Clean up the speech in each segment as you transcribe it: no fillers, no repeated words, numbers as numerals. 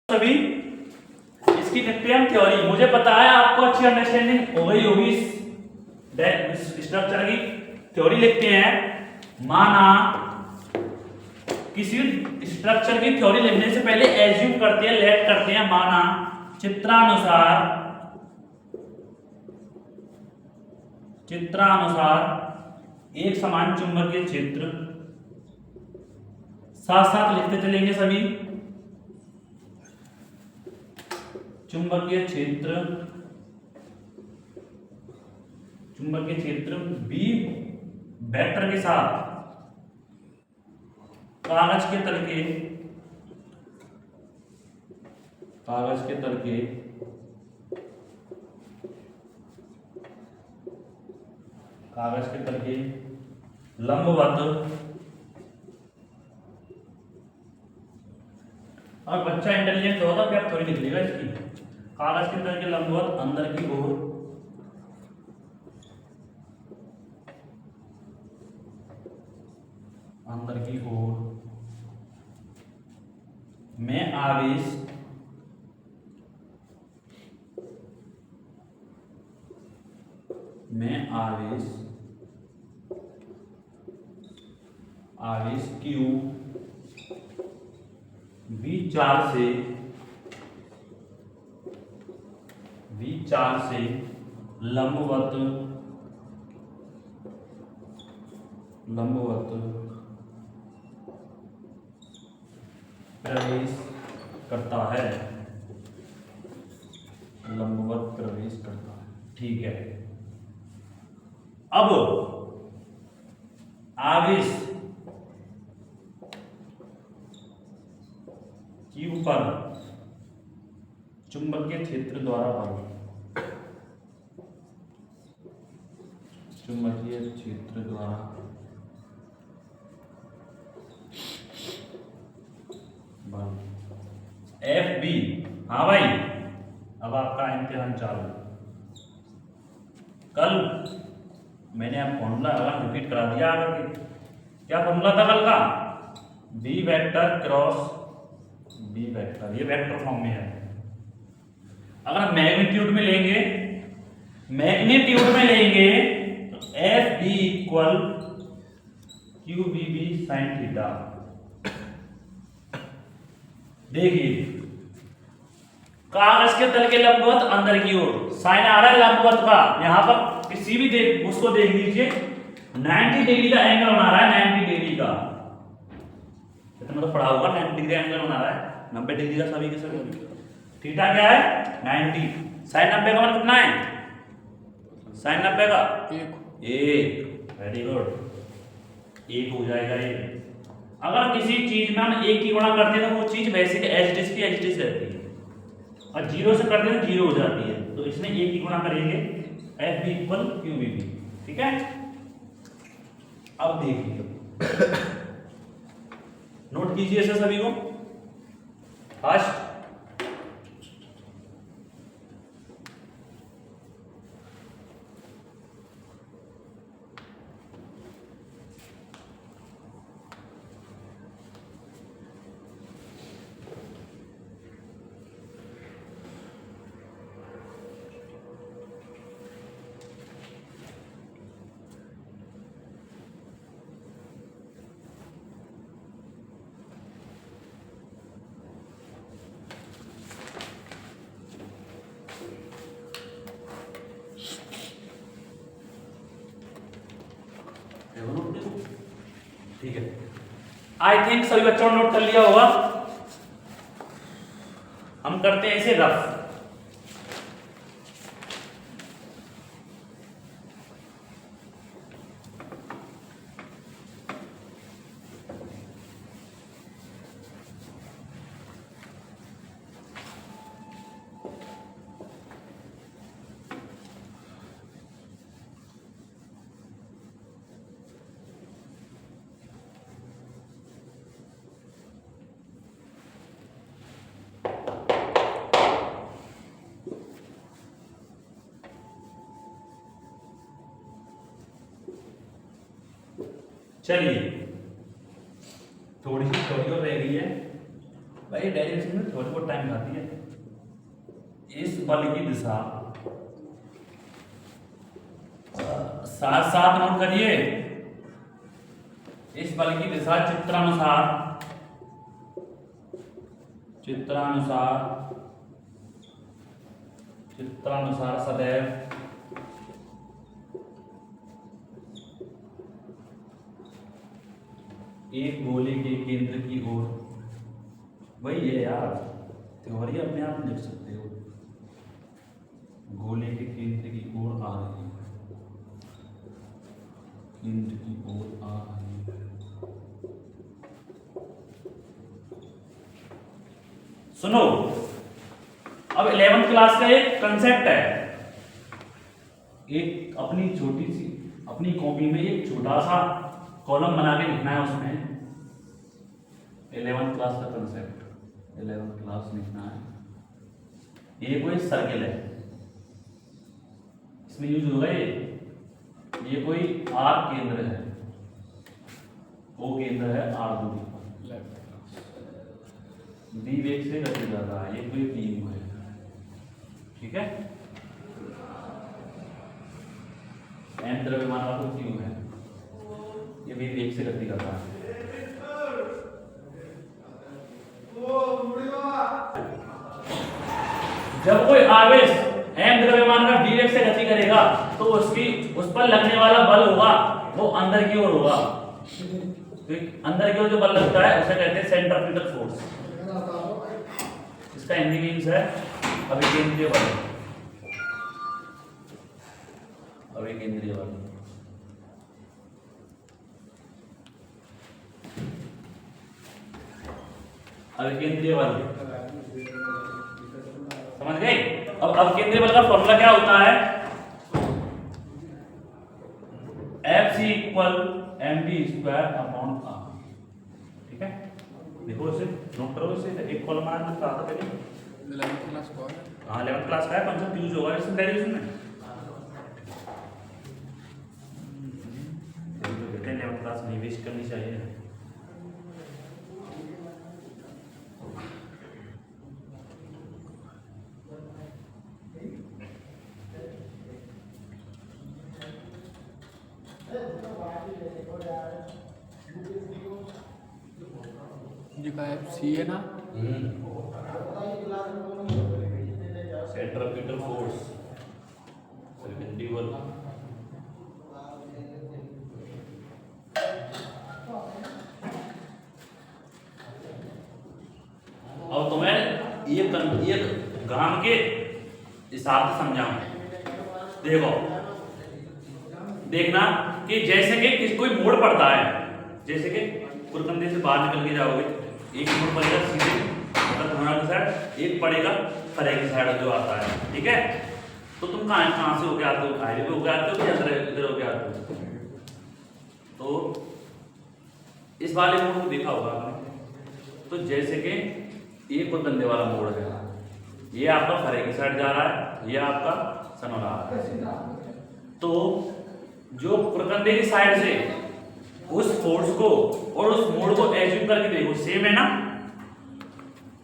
सभी इसकी लिखते हैं हम थ्योरी। मुझे पता है आपको अच्छी अंडरस्टैंडिंग हो गई होगी इस स्ट्रक्चर की। थ्योरी लिखते हैं, माना किसी स्ट्रक्चर की थ्योरी लिखने से पहले एज्यूम करते हैं, लेट करते हैं, माना चित्रानुसार एक समान चुंबकीय क्षेत्र, साथ साथ लिखते चलेंगे सभी, चुंबकीय क्षेत्र बी वेक्टर के साथ कागज के तल के लंबवत, और बच्चा इंटेलिजेंट होगा फिर थोड़ी लिख लेगा इसकी, कागज के तल के लंबवत अंदर की ओर में आवेश क्यू V4 से लंबवत प्रवेश करता है, ठीक है। अब आवेश Q पर चुंबकीय क्षेत्र द्वारा बल FB। हाँ भाई, अब आपका इम्तिहान चालू। कल मैंने आप फॉर्मूला रिपीट करा दिया आगे के। क्या फॉर्मूला था कल का? B vector cross B vector, ये वेक्टर फॉर्म में है। अगर मैग्नीट्यूड में लेंगे तो F B equal Q B B sine theta. देखिए, कागज के तल के लंबवत अंदर की ओर, साइन आ रहा है लंबवत का, यहां पर किसी भी उसको देख लीजिए, 90 डिग्री का एंगल बना रहा है, 90 डिग्री का, इतना तो पढ़ा होगा, 90 डिग्री एंगल बना रहा है, 90 डिग्री का सभी के सभी। थीटा क्या है? 90। साइन 90 का मतलब कितना है? साइन 90 का 1। वेरी गुड, 1 हो जाएगा ये। अगर किसी चीज में हम 1 की गुणा करते हैं तो वो चीज वैसे एच डिस रहती है, और 0 से करते हैं तो 0 हो जाती है। तो इसमें 1 की गुणा करेंगे, F B equal Q B B, ठीक है। अब देखिए, नोट कीजिए इसे सभी को। फर्स्ट, ठीक है। आई थिंक सभी बच्चों ने नोट कर लिया होगा। हम करते हैं इसे रफ। चलिए, थोड़ी सी थ्योरी और रह गई है भाई। डायरेक्शन में थोड़ी बहुत टाइम खाती है। इस बल की दिशा साथ साथ नोट करिए, इस बल की दिशा चित्रानुसार सदैव एक गोले के केंद्र की ओर, वही है यार, थ्योरी अपने आप लिख सकते हो, गोले के केंद्र की ओर आ रही है, केंद्र की ओर आ रही है। सुनो, अब 11th क्लास का एक कंसेप्ट है, एक अपनी छोटी सी अपनी कॉपी में एक छोटा सा कॉलम बना के लिखना है, उसमें 11th क्लास का कंसेप्ट 11th क्लास लिखना है। ये कोई सर्किल है, इसमें यूज होगा ये कोई आर केंद्र है, ओ केंद्र है आर दूरी पर, बी वेग से गति कर रहा है, ये कोई बीम है, ठीक है। एम द्रव्यमान का तो क्यू है, ये भी वेग से गति कर रहा है। जब कोई आवेश एम द्रव्यमान का वी वेग से गति करेगा तो उस पर लगने वाला बल होगा वो अंदर की ओर होगा। तो अंदर की ओर जो बल लगता है उसे कहते हैं सेंट्रीफ्यूगल फोर्स। इसका हिंदी मीन्स है अभिकेंद्रीय बल। अभिकेंद्रीय बल अभिकेंद्रीय बल समझ गए। अब अभिकेंद्रीय बल का फॉर्मूला क्या होता है? Fc equal mv² upon r, ठीक है। देखो इसे नोट करो, इसे एक कॉलम बना के आता पहले 11th क्लास का है। हाँ 11th क्लास का है, कॉन्सेप्ट यूज होगा इसमें डेरिवेशन में। जो कहते हैं 11th क्लास नहीं वेस्ट करनी चाहिए। जिसका FC है ना, सेंट्रीफ्यूगल फोर्स सेंट्रीफ्यूगल। अब तुम्हें ये ग्राम के हिसाब से समझाऊं। देखो देखना कि जैसे कि कोई मोड़ पड़ता है, जैसे कि कुरकंदे से बाहर निकल के जाओगे, एक मोड़ पड़ेगा सीधे धनात्मक साइड, एक पड़ेगा फरे की साइड जो आता है, ठीक है। तो तुम कहाँ से होके आते हो? हाईवे पे होके आते हो या इधर होके आते हो? तो इस वाले मोड़ को देखा होगा आपने। तो जैसे कि ये कुरकंदे वाला मोड़ है, ये आपका फरे की साइड जा रहा है, ये आपका सनोरा आ रहा है। तो जो कुरकंदे की साइड से उस फोर्स को और उस मोड़ को एज्यूम करके देखो, सेम है ना,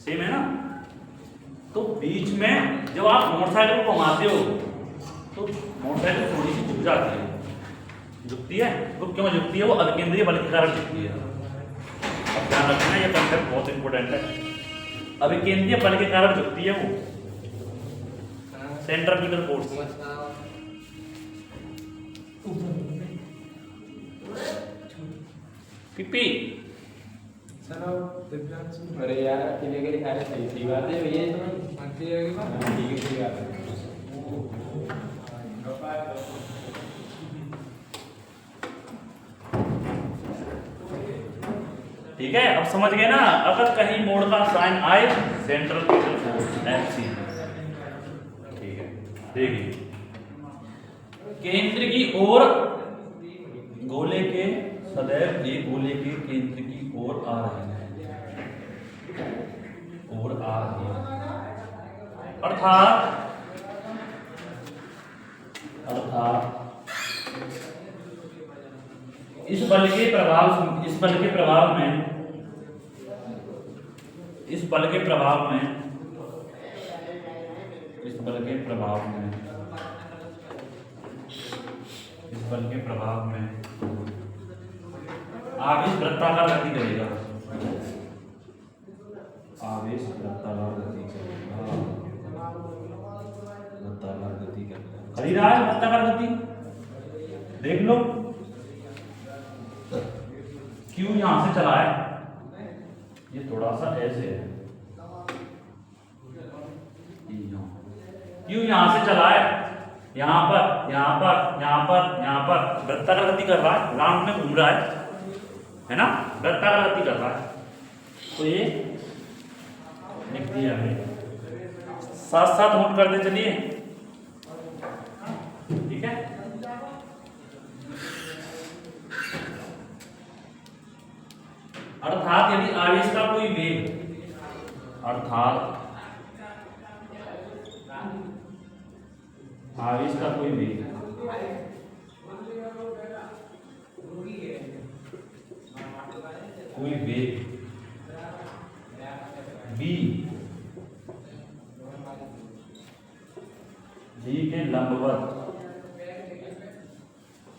सेम है ना। तो बीच में जब आप मोटरसाइकिल को घुमाते हो तो मोटरसाइकिल थोड़ी सी झुक जाती है, झुकती है। वो क्यों झुकती है? वो अभिकेंद्रीय बल के कारण झुकती है। अब ध्यान रखना, ये कंसेप्ट बहुत इंपॉर्टेंट है। अभिकेंद्रीय बल के कारण झुकती है वो, सेंट्रीफ्यूगल फोर्स। पीपी अरे यार अकेले के दिखा रहे सही सी बात है भैया, तो ठीक है सही बात है। ठीक है, अब समझ गए ना। अगर कहीं मोड़ का साइन आए, सेंट्रीफ्यूगल फोर्स Fc, ठीक है। देखिए केंद्र की ओर गोले के सदैव एक गोले के केंद्र की ओर आ रहे हैं, ओर आ रही है। अर्थात इस बल के प्रभाव में इस बल के प्रभाव में, इस बल के प्रभाव में, इस बल के प्रभाव में आवेश वृत्ताकार गति करेगा, आवेश वृत्ताकार गति करेगा, वृत्ताकार गति करेगा। कर ही रहा है वृत्ताकार गति, देख लो। क्यू यहां से चला है, ये थोड़ा सा ऐसे है, क्यू यहां से चला है, यहां पर यहां पर यहां पर यहां पर वृत्ताकार गति कर रहा है, राउंड में घूम रहा है ना, वृत्ताकार गति कर रहा है। तो ये लिख दिया हमने, साथ साथ नोट कर दे चलिए, ठीक है। अर्थात यदि आवेश का कोई वेग, अर्थात आवेश का कोई वेग बी के लंबवत,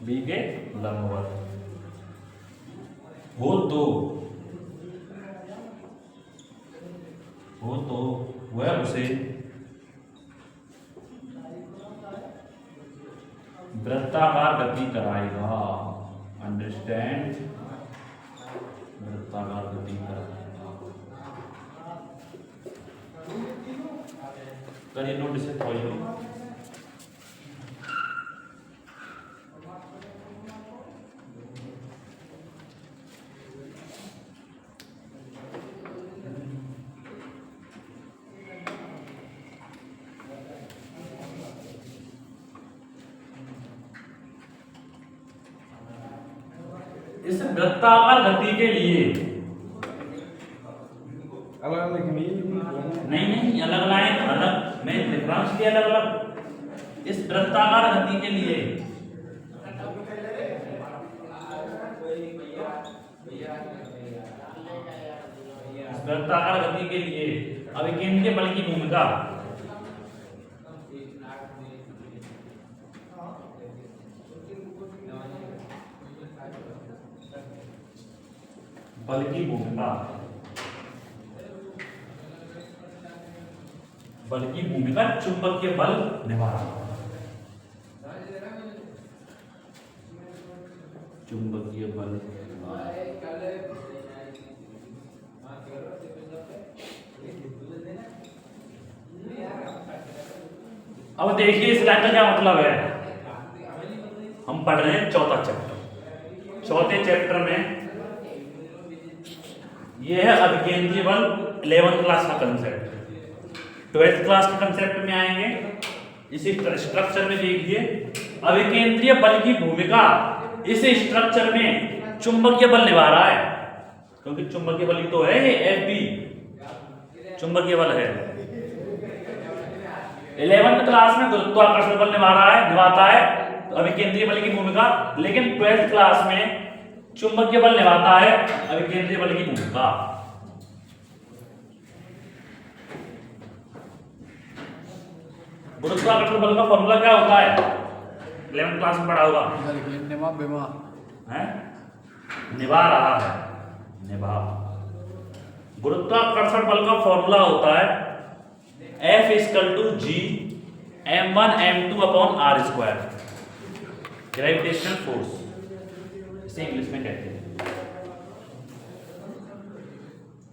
बी के लंबवत हो तो वह उसे वृत्ताकार गति कराएगा, अंडरस्टैंड, वृत्ताकार गति कराएगा। करिए नोट इसे थोड़ी। इस वृत्ताकार गति के लिए नहीं अलग लाइन, अलग मैं रेफरेंस दिया अलग अलग। इस वृत्ताकार गति के लिए वृत्ताकार गति के लिए अभिकेंद्रीय बल की भूमिका बल की भूमिका, बल की भूमिका चुंबकीय बल निभा रहा है, चुंबकीय बल। अब देखिए इस लाइन का क्या मतलब है। हम पढ़ रहे हैं चौथा चैप्टर, चौथे चैप्टर में यह है अभिकेंद्रीय बल 11th क्लास का कंसेप्ट। 12th क्लास के कंसेप्ट में आएंगे। इसी स्ट्रक्चर में देखिए अभिकेंद्रीय बल की भूमिका इस स्ट्रक्चर में चुंबकीय बल निभा रहा है, क्योंकि चुंबकीय बल तो है ये Fb चुंबकीय बल है। 11th क्लास में गुरुत्वाकर्षण बल निभाता है अभिकेंद्रीय बल की भूमिका, लेकिन 12th क्लास में चुंबकीय बल निभाता है अभिकेंद्रीय बल की भूमिका। गुरुत्वाकर्षण बल का फॉर्मूला क्या होता है? 11th क्लास में पढ़ा होगा। निभा रहा है, निभा। गुरुत्वाकर्षण बल का फॉर्मूला होता है F = G m1 m2 upon r square, gravitational force इसे इंग्लिश में कहते हैं।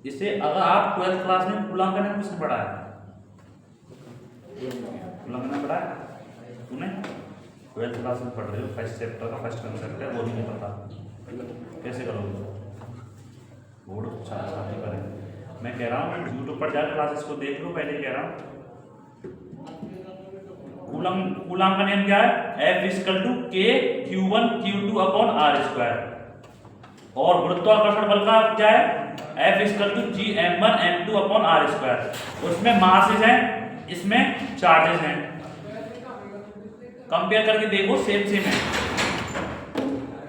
इसे अगर आप 12th क्लास में कूलॉम का नाम किसने पढ़ा है? कूलॉम का पढ़ा है तूने? 12th क्लास में पढ़ रहे हो, फर्स्ट चैप्टर का फर्स्ट कांसेप्ट है, वो नहीं पता कैसे करोगे? बहुत अच्छा नहीं करेंगे। मैं कह रहा हूँ यूट्यूब पर जाकर क्लासेस को देख लो, पहले कह रहा हूँ। कूलॉम का नेम क्या है? F = K Q1 Q2 upon r square. और गुरुत्वाकर्षण बल का क्या है? F = G m1 m2 upon r square. उसमें मासेस हैं, इसमें चार्जेस हैं। कंपेयर करके देखो, सेम सेम है,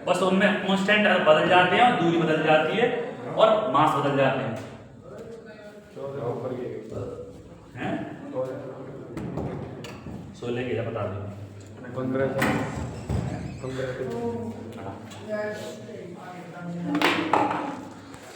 बस उनमें कांस्टेंट बदल जाते हैं और दूरी बदल जाती है और मास बदल जाते हैं। ऊपर के हैं 16 के बता दो 15 15